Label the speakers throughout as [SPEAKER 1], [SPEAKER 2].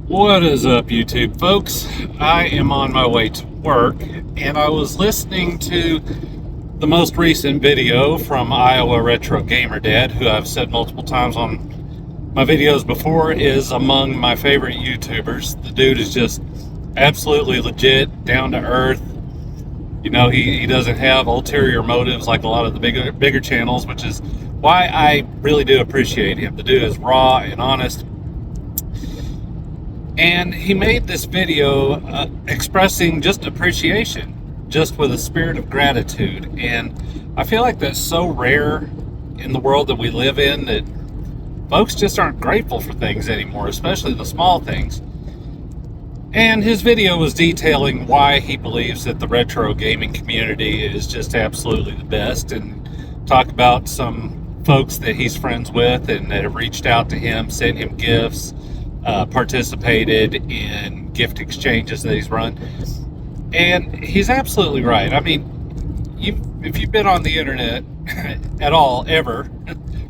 [SPEAKER 1] What is up, YouTube folks? I am on my way to work, and I was listening to the most recent video from Iowa Retro Gamer Dad, who I've said multiple times on my videos before is among my favorite YouTubers. The dude is just absolutely legit, down to earth. He doesn't have ulterior motives like a lot of the bigger channels, which is why I really do appreciate him. The dude is raw and honest. And he made this video expressing just appreciation, just with a spirit of gratitude. And I feel like that's so rare in the world that we live in that folks just aren't grateful for things anymore, especially the small things. And his video was detailing why he believes that the retro gaming community is just absolutely the best, and talk about some folks that he's friends with and that have reached out to him, sent him gifts, participated in gift exchanges that he's run. And he's absolutely right. I mean, if you've been on the internet at all, ever,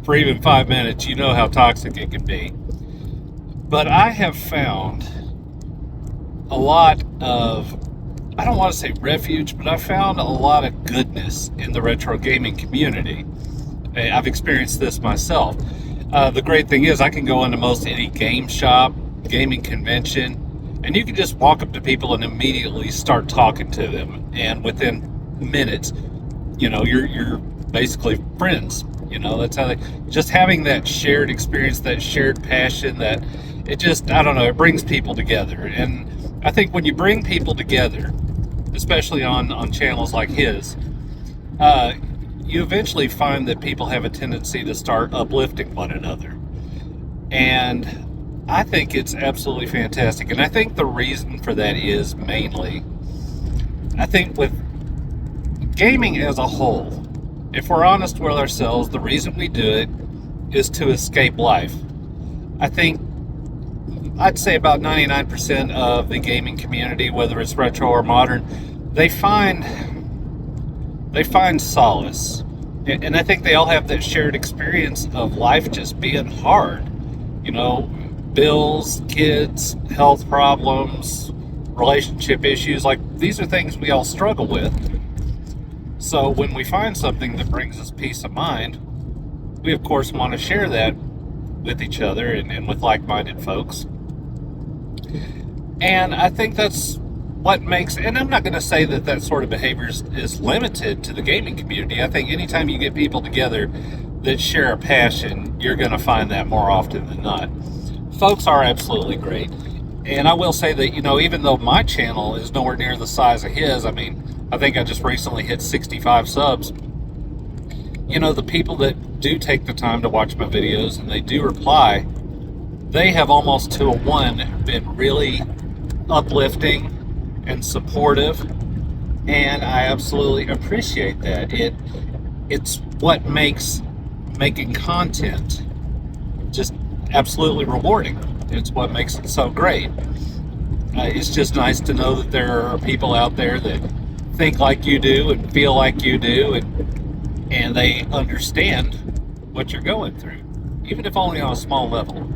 [SPEAKER 1] for even 5 minutes, you know how toxic it can be. But I have found a lot of, I don't want to say refuge, but I found a lot of goodness in the retro gaming community. I've experienced this myself. The great thing is I can go into most any game shop, gaming convention, and you can just walk up to people and immediately start talking to them. And within minutes, you're basically friends. That's how just having that shared experience, that shared passion, that it just, I don't know, it brings people together. And I think when you bring people together, especially on channels like his, you eventually find that people have a tendency to start uplifting one another. And I think it's absolutely fantastic. And I think the reason for that is mainly, I think with gaming as a whole, if we're honest with ourselves, the reason we do it is to escape life. I think I'd say about 99% of the gaming community, whether it's retro or modern, they find solace. And I think they all have that shared experience of life just being hard. Bills, kids, health problems, relationship issues, like these are things we all struggle with. So when we find something that brings us peace of mind, we of course want to share that with each other and with like-minded folks. And I think that's what makes, and I'm not going to say that sort of behavior is limited to the gaming community. I think anytime you get people together that share a passion, you're going to find that more often than not. Folks are absolutely great. And I will say that, even though my channel is nowhere near the size of his, I think I just recently hit 65 subs. The people that do take the time to watch my videos and they do reply, they have almost to a one been really uplifting and supportive, and I absolutely appreciate that. It's what makes making content just absolutely rewarding. It's what makes it so great. It's just nice to know that there are people out there that think like you do and feel like you do, and they understand what you're going through, even if only on a small level.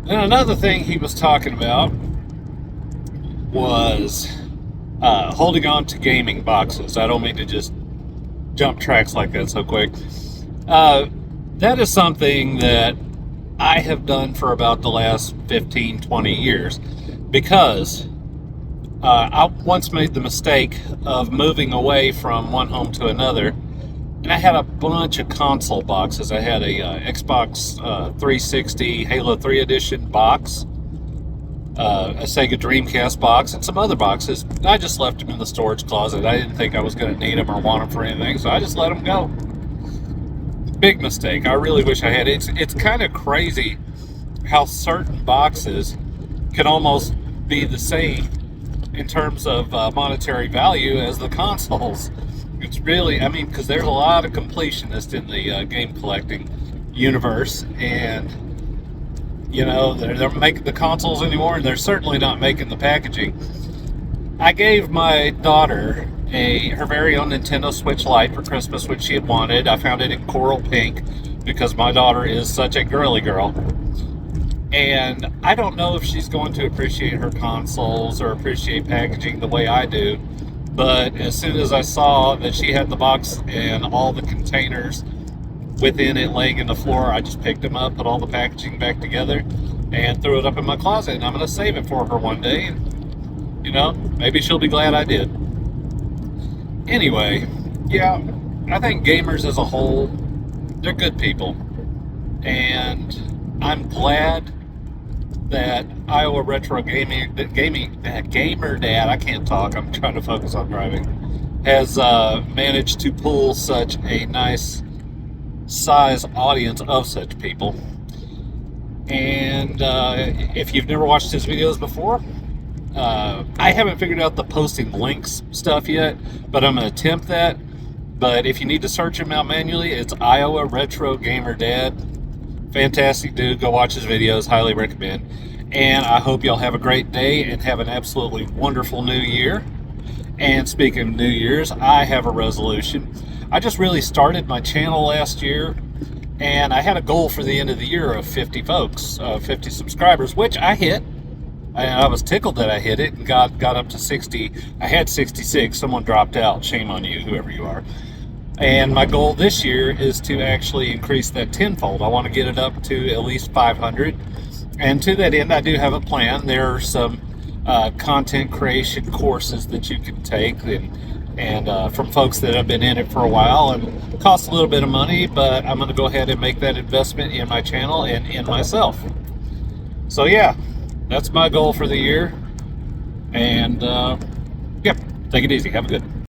[SPEAKER 1] And another thing he was talking about was holding on to gaming boxes. I don't mean to just jump tracks like that so quick. That is something that I have done for about the last 15, 20 years, because I once made the mistake of moving away from one home to another, and I had a bunch of console boxes. I had a Xbox 360 Halo 3 Edition box, a Sega Dreamcast box, and some other boxes. I just left them in the storage closet. I didn't think I was going to need them or want them for anything, so I just let them go. Big mistake. I really wish I had. It's kind of crazy how certain boxes can almost be the same in terms of monetary value as the consoles. It's really, because there's a lot of completionists in the game collecting universe, and they're making the consoles anymore, and they're certainly not making the packaging. I gave my daughter her very own Nintendo Switch Lite for Christmas, which she had wanted. I found it in coral pink because my daughter is such a girly girl. And I don't know if she's going to appreciate her consoles or appreciate packaging the way I do. But as soon as I saw that she had the box and all the containers within it laying in the floor, I just picked them up, put all the packaging back together, and threw it up in my closet. And I'm going to save it for her one day. And, maybe she'll be glad I did. Anyway, yeah, I think gamers as a whole, they're good people. And I'm glad that Iowa Retro Gamer Dad, I can't talk, I'm trying to focus on driving, has managed to pull such a nice size audience of such people. And if you've never watched his videos before, I haven't figured out the posting links stuff yet, but I'm going to attempt that. But if you need to search him out manually, it's Iowa Retro Gamer Dad. Fantastic dude. Go watch his videos. Highly recommend. And I hope y'all have a great day and have an absolutely wonderful new year. And speaking of New Year's, I have a resolution. I just really started my channel last year, and I had a goal for the end of the year of 50 folks, 50 subscribers, which I hit. I was tickled that I hit it and got up to 60. I had 66. Someone dropped out. Shame on you, whoever you are. And my goal this year is to actually increase that tenfold. I want to get it up to at least 500. And to that end, I do have a plan. There are some content creation courses that you can take, and from folks that have been in it for a while, and it costs a little bit of money, but I'm going to go ahead and make that investment in my channel and in myself. So yeah, that's my goal for the year. And yeah, take it easy. Have a good one.